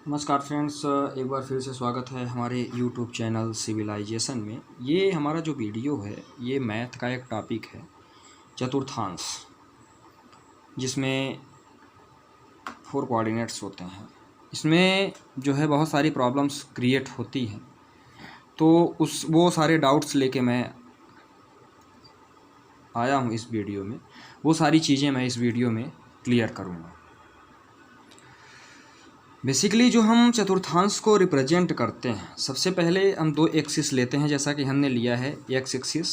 नमस्कार फ्रेंड्स, एक बार फिर से स्वागत है हमारे यूट्यूब चैनल सिविलाइजेशन में। ये हमारा जो वीडियो है ये मैथ का एक टॉपिक है, चतुर्थांश, जिसमें 4 कोऑर्डिनेट्स होते हैं। इसमें जो है बहुत सारी प्रॉब्लम्स क्रिएट होती हैं, तो वो सारे डाउट्स लेके मैं आया हूँ इस वीडियो में। वो सारी चीज़ें मैं इस वीडियो में क्लियर करूँगा। बेसिकली जो हम चतुर्थांश को रिप्रेजेंट करते हैं, सबसे पहले हम 2 एक्सिस लेते हैं, जैसा कि हमने लिया है एक्स एक्सिस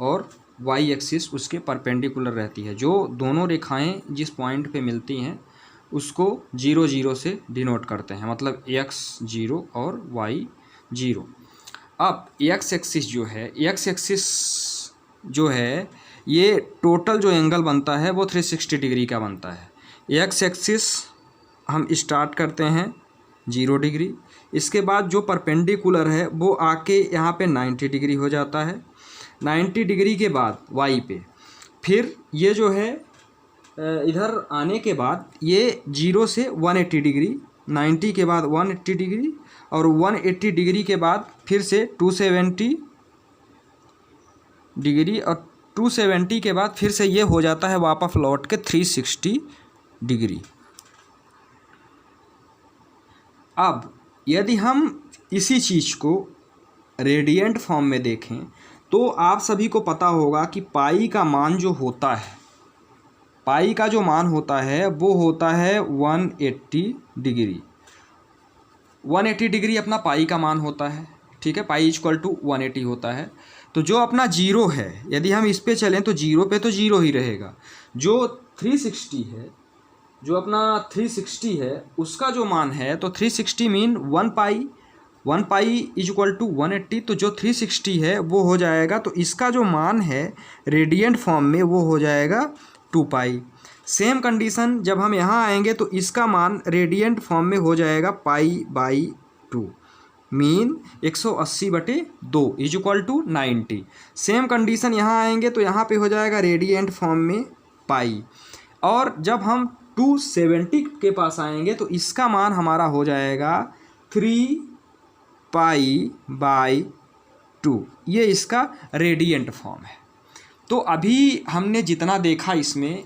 और वाई एक्सिस उसके परपेंडिकुलर रहती है। जो दोनों रेखाएं जिस पॉइंट पे मिलती हैं उसको 0 0 से डिनोट करते हैं, मतलब x 0 और y 0। अब एक्स एक्सिस जो है ये टोटल जो एंगल बनता है वो 360 डिग्री का बनता है। एक्स एक्सिस हम स्टार्ट करते हैं 0 डिग्री, इसके बाद जो परपेंडिकुलर है वो आके यहाँ पे 90 डिग्री हो जाता है। 90 डिग्री के बाद वाई पे फिर ये जो है इधर आने के बाद ये 0 से 180 डिग्री, 90 के बाद 180 डिग्री और 180 डिग्री के बाद फिर से 270 डिग्री और 270 के बाद फिर से ये हो जाता है वापस लौट के 360 डिग्री। अब यदि हम इसी चीज़ को रेडियंट फॉर्म में देखें तो आप सभी को पता होगा कि पाई का मान जो होता है, पाई का जो मान होता है वो होता है 180 डिग्री। 180 डिग्री अपना पाई का मान होता है, ठीक है। पाई इक्वल टू 180 होता है। तो जो अपना 0 है, यदि हम इस पे चलें तो 0 पे तो 0 ही रहेगा। जो 360 है, जो अपना 360 है उसका जो मान है, तो 360 mean 1 pi is equal to 180। तो जो 360 है वो हो जाएगा, तो इसका जो मान है रेडियंट फॉर्म में वो हो जाएगा 2 पाई। सेम कंडीशन जब हम यहाँ आएंगे तो इसका मान रेडियंट फॉर्म में हो जाएगा pi by 2 mean 180/2 is equal to 90। Same condition यहाँ आएंगे तो यहाँ पे हो जाएगा रेडियंट फॉर्म में पाई। और जब हम 270 के पास आएंगे तो इसका मान हमारा हो जाएगा 3 पाई बाई 2। ये इसका रेडियंट फॉर्म है। तो अभी हमने जितना देखा इसमें,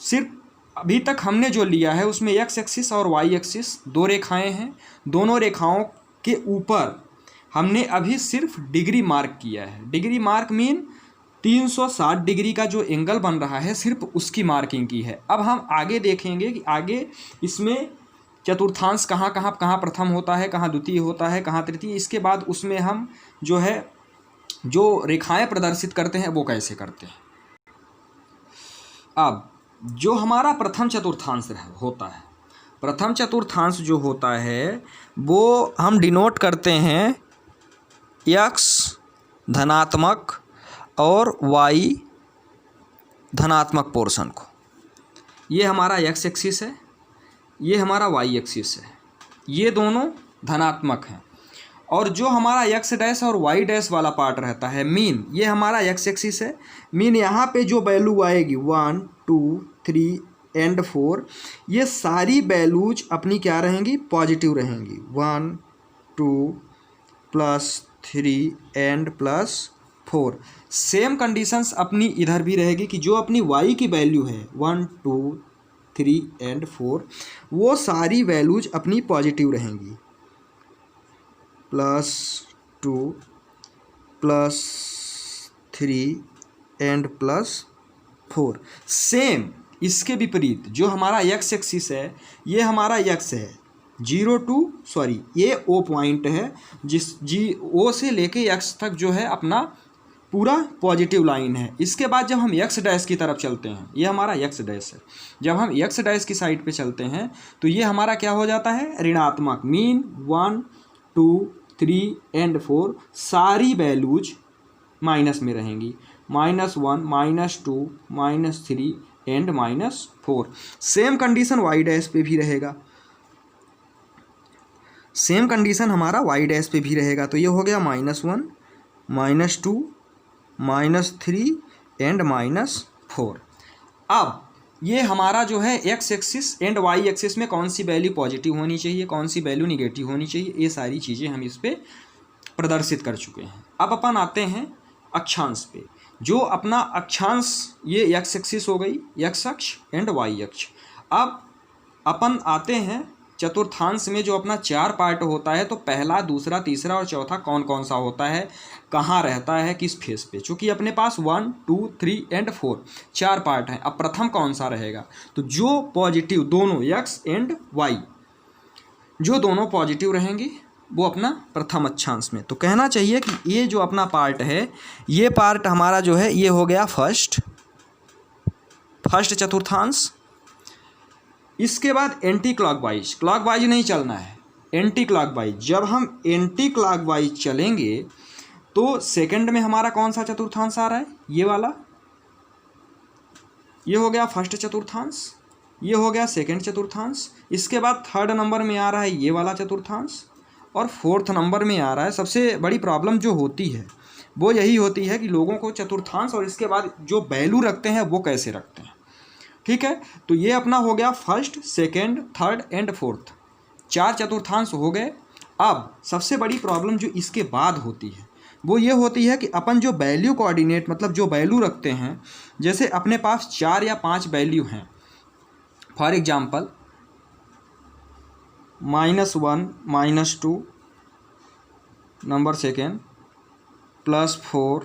सिर्फ अभी तक हमने जो लिया है उसमें एक्स एक्सिस और वाई एक्सिस 2 रेखाएं हैं। दोनों रेखाओं के ऊपर हमने अभी सिर्फ डिग्री मार्क किया है। डिग्री मार्क मीन 360 डिग्री का जो एंगल बन रहा है सिर्फ उसकी मार्किंग की है। अब हम आगे देखेंगे कि आगे इसमें चतुर्थांश कहाँ प्रथम होता है, कहाँ द्वितीय होता है, कहाँ तृतीय। इसके बाद उसमें हम जो है जो रेखाएं प्रदर्शित करते हैं वो कैसे करते हैं। अब जो हमारा प्रथम चतुर्थांश होता है, प्रथम चतुर्थांश जो होता है वो हम डिनोट करते हैं x धनात्मक और y धनात्मक पोर्शन को। ये हमारा x एक्सिस है, ये हमारा y एक्सिस है, ये दोनों धनात्मक हैं। और जो हमारा x डैश और y डैश वाला पार्ट रहता है मीन, ये हमारा x एक्सिस है। मीन यहाँ पे जो वैल्यू आएगी 1 2 3 एंड 4, ये सारी वैल्यूज अपनी क्या रहेंगी, पॉजिटिव रहेंगी। 1 2 +3 एंड +4। सेम कंडीशंस अपनी इधर भी रहेगी कि जो अपनी y की वैल्यू है 1 2 3 एंड 4, वो सारी वैल्यूज अपनी पॉजिटिव रहेंगी। +2 +3 एंड +4। सेम इसके विपरीत जो हमारा x एक्सिस है, ये हमारा x है 0 to ये O पॉइंट है, जिस O से लेके x तक जो है अपना पूरा पॉजिटिव लाइन है। इसके बाद जब हम x डैश की तरफ चलते हैं, ये हमारा x डैश है, जब हम x डैश की साइड पे चलते हैं तो ये हमारा क्या हो जाता है, ऋणात्मक। मीन 1 2 3 एंड 4 सारी वैल्यूज माइनस में रहेंगी। -1 -2 -3 and -4। Same condition y dash पे भी रहेगा, सेम कंडीशन हमारा y डैश पे भी रहेगा। तो ये हो गया -1 -2 -3 एंड -4। अब ये हमारा जो है x axis and y axis में कौन सी वैल्यू पॉजिटिव होनी चाहिए, कौन सी वैल्यू निगेटिव होनी चाहिए, ये सारी चीज़ें हम इस पर प्रदर्शित कर चुके हैं। अब अपन आते हैं अक्षांश पे। जो अपना अक्षांश ये एक्स एक्सिस हो गई, एक्स अक्ष एंड वाई अक्ष। अब अपन आते हैं चतुर्थांश में, जो अपना 4 पार्ट होता है। तो पहला, दूसरा, तीसरा और चौथा कौन कौन सा होता है, कहाँ रहता है, किस फेस पे। चूँकि अपने पास 1, 2, 3 एंड 4 4 पार्ट हैं। अब प्रथम कौन सा रहेगा, तो जो पॉजिटिव दोनों एक्स एंड वाई जो दोनों पॉजिटिव रहेंगी वो अपना प्रथम अक्षांश में। तो कहना चाहिए कि ये जो अपना पार्ट है, ये पार्ट हमारा जो है ये हो गया फर्स्ट चतुर्थांश। इसके बाद एंटी क्लॉकवाइज, क्लॉकवाइज नहीं चलना है, एंटी क्लॉकवाइज। जब हम एंटी क्लॉकवाइज चलेंगे तो सेकंड में हमारा कौन सा चतुर्थांश आ रहा है, ये वाला। ये हो गया फर्स्ट चतुर्थांश, ये हो गया सेकंड चतुर्थांश। इसके बाद थर्ड नंबर में आ रहा है ये वाला चतुर्थांश, और फोर्थ नंबर में आ रहा है। सबसे बड़ी प्रॉब्लम जो होती है वो यही होती है कि लोगों को चतुर्थांश और इसके बाद जो वैल्यू रखते हैं वो कैसे रखते हैं। ठीक है, तो ये अपना हो गया first, second, third and fourth, 4 चतुर्थांश हो गए। अब सबसे बड़ी प्रॉब्लम जो इसके बाद होती है वो ये होती है कि अपन जो वैल्यू कोऑर्डिनेट, मतलब जो वैल्यू रखते हैं, जैसे अपने पास 4 या 5 वैल्यू हैं। For example -1, -2 number second, +4,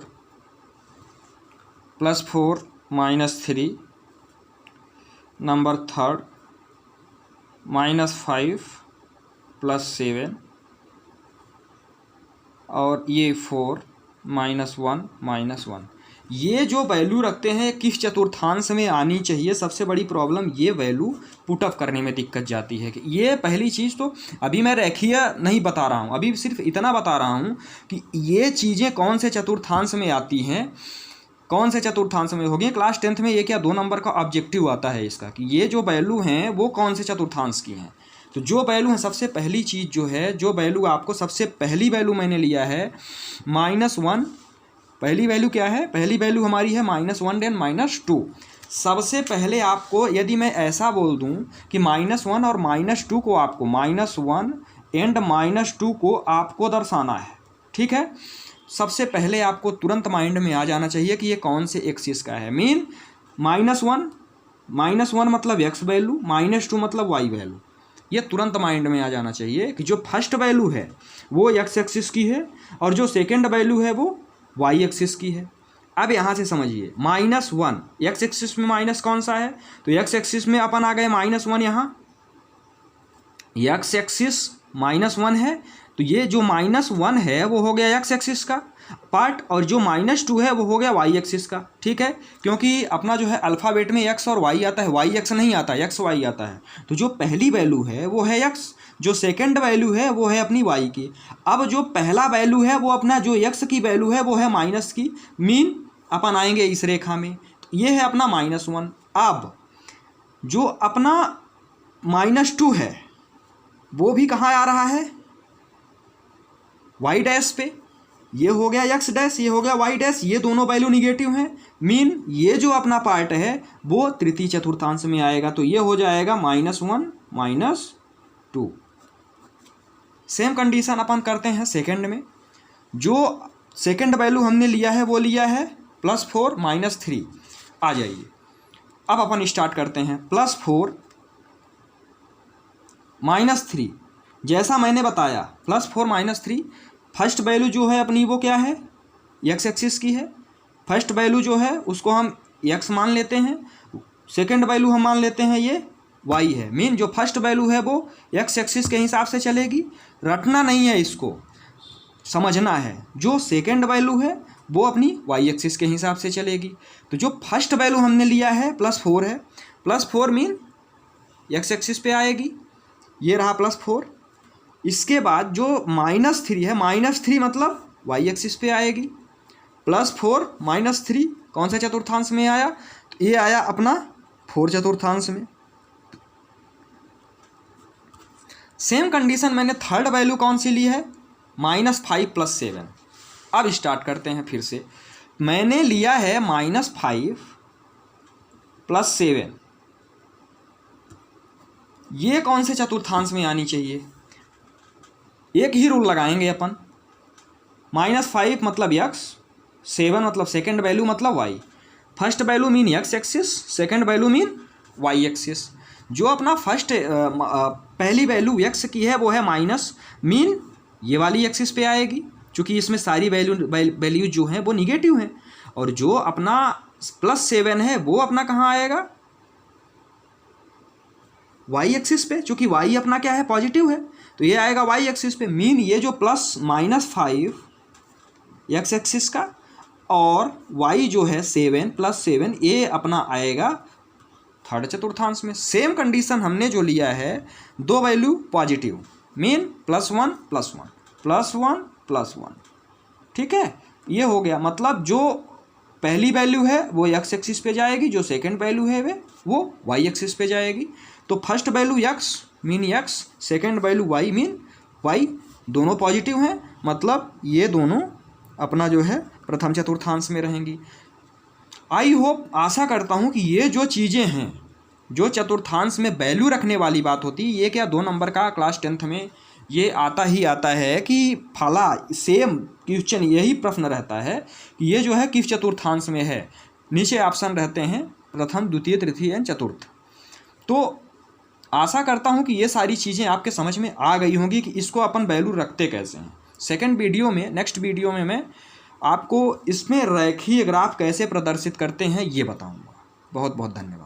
-3 number third, -5 +7 और ये 4 -1 -1। ये जो वैल्यू रखते हैं किस चतुर्थांश में आनी चाहिए, सबसे बड़ी प्रॉब्लम ये वैल्यू पुटअप करने में दिक्कत जाती है। कि ये पहली चीज़ तो अभी मैं रेखीय नहीं बता रहा हूँ, अभी सिर्फ इतना बता रहा हूँ कि ये चीज़ें कौन से चतुर्थांश में आती हैं, कौन से चतुर्थांश में होगी। क्लास 10th में ये क्या 2 नंबर का ऑब्जेक्टिव आता है इसका, कि ये जो वैल्यू हैं वो कौन से चतुर्थांश की हैं। तो जो वैल्यू है, सबसे पहली चीज़ जो है, जो वैल्यू आपको सबसे पहली वैल्यू मैंने लिया है -1। पहली वैल्यू क्या है, पहली वैल्यू हमारी है -1 एंड -2। सबसे पहले आपको, यदि मैं ऐसा बोल दूं कि -1 और -2 को आपको, -1 एंड -2 को आपको दर्शाना है। ठीक है, सबसे पहले आपको तुरंत माइंड में आ जाना चाहिए कि ये कौन से एक्सिस का है। मीन -1 मतलब एक्स वैल्यू, -2 मतलब वाई वैल्यू। ये तुरंत माइंड में आ जाना चाहिए कि जो फर्स्ट वैल्यू है वो एक्स एक्सिस की है और जो सेकंड वैल्यू है वो वाई एक्सिस की है। अब यहाँ से समझिए, -1 एक्स एक्सिस में माइनस कौन सा है, तो एक्स एक्सिस में अपन आ गए -1। यहाँ एक्स एक्सिस -1 है, तो ये जो -1 है वो हो गया एक्स एक्सिस का पार्ट, और जो -2 है वो हो गया वाई एक्सिस का। ठीक है, क्योंकि अपना जो है अल्फ़ाबेट में एक्स और वाई आता है, वाई एक्स नहीं आता, एक्स वाई आता है। तो जो पहली वैल्यू है वो है एक्स, जो सेकंड वैल्यू है वो है अपनी वाई की। अब जो पहला वैल्यू है वो अपना जो एक्स की वैल्यू है वो है माइनस की। मीन अपन आएंगे इस रेखा में, तो ये है अपना -1। अब जो अपना -2 है वो भी कहाँ आ रहा है, वाई डैश पे। ये हो गया एक्स डैश, ये हो गया वाई डैश, ये दोनों वैल्यू निगेटिव हैं। मीन ये जो अपना पार्ट है वो तृतीय चतुर्थांश में आएगा, तो ये हो जाएगा -1 -2। सेम कंडीशन अपन करते हैं सेकंड में। जो सेकंड वैल्यू हमने लिया है वो लिया है +4 -3। आ जाइए, अब अपन स्टार्ट करते हैं। +4 -3, जैसा मैंने बताया +4 -3। फर्स्ट वैल्यू जो है अपनी वो क्या है, एक्स एक्सिस की है। फर्स्ट वैल्यू जो है उसको हम एक्स मान लेते हैं, सेकंड वैल्यू हम मान लेते हैं ये वाई है। मीन जो फर्स्ट वैल्यू है वो एक्स एक्सिस के हिसाब से चलेगी, रटना नहीं है, इसको समझना है। जो सेकंड वैल्यू है वो अपनी वाई एक्सिस के हिसाब से चलेगी। तो जो फर्स्ट वैल्यू हमने लिया है +4 है, +4 मीन एक्स एक्सिस पे आएगी, ये रहा +4। इसके बाद जो -3 है, -3 मतलब वाई एक्सिस पे आएगी। +4 -3 कौन सा चतुर्थांश में आया, तो ये आया अपना 4 चतुर्थांश में। सेम कंडीशन मैंने थर्ड वैल्यू कौन सी ली है, -5 +7। अब स्टार्ट करते हैं फिर से। मैंने लिया है -5 +7। ये कौन से चतुर्थांश में आनी चाहिए? एक ही रूल लगाएंगे अपन। -5 मतलब x, 7 मतलब सेकेंड वैल्यू मतलब y। First value mean x axis, second value mean y axis. जो अपना फर्स्ट पहली वैल्यू x की है वो है माइनस, मीन ये वाली एक्सिस पे आएगी, क्योंकि इसमें सारी वैल्यू जो हैं वो निगेटिव हैं। और जो अपना +7 है वो अपना कहाँ आएगा? y एक्सिस पे, क्योंकि y अपना क्या है? पॉजिटिव है, तो ये आएगा y एक्सिस पे। मीन ये जो +-5 x एक्सिस का और y जो है 7 +7 ये अपना आएगा थर्ड चतुर्थांश में। सेम कंडीशन हमने जो लिया है, दो वैल्यू पॉजिटिव, मीन +1 +1 +1 +1, ठीक है। ये हो गया, मतलब जो पहली वैल्यू है वो x एक्सिस पे जाएगी, जो सेकंड वैल्यू है वो y एक्सिस पे जाएगी। तो first value x mean x, second value y mean y, दोनों पॉजिटिव हैं, मतलब ये दोनों अपना जो है प्रथम चतुर्थांश में रहेंगी। आई होप, आशा करता हूँ कि ये जो चीज़ें हैं, जो चतुर्थांश में वैल्यू रखने वाली बात होती है, ये क्या 2 नंबर का क्लास 10th में ये आता ही आता है कि फला सेम क्वेश्चन यही प्रश्न रहता है कि ये जो है किस चतुर्थांश में है। नीचे ऑप्शन रहते हैं प्रथम, द्वितीय, तृतीय एंड चतुर्थ। तो आशा करता हूँ कि ये सारी चीज़ें आपके समझ में आ गई होंगी कि इसको अपन वैल्यू रखते कैसे हैं। सेकंड वीडियो में, नेक्स्ट वीडियो में मैं आपको इसमें रेखीय ग्राफ कैसे प्रदर्शित करते हैं ये बताऊँगा। बहुत बहुत धन्यवाद।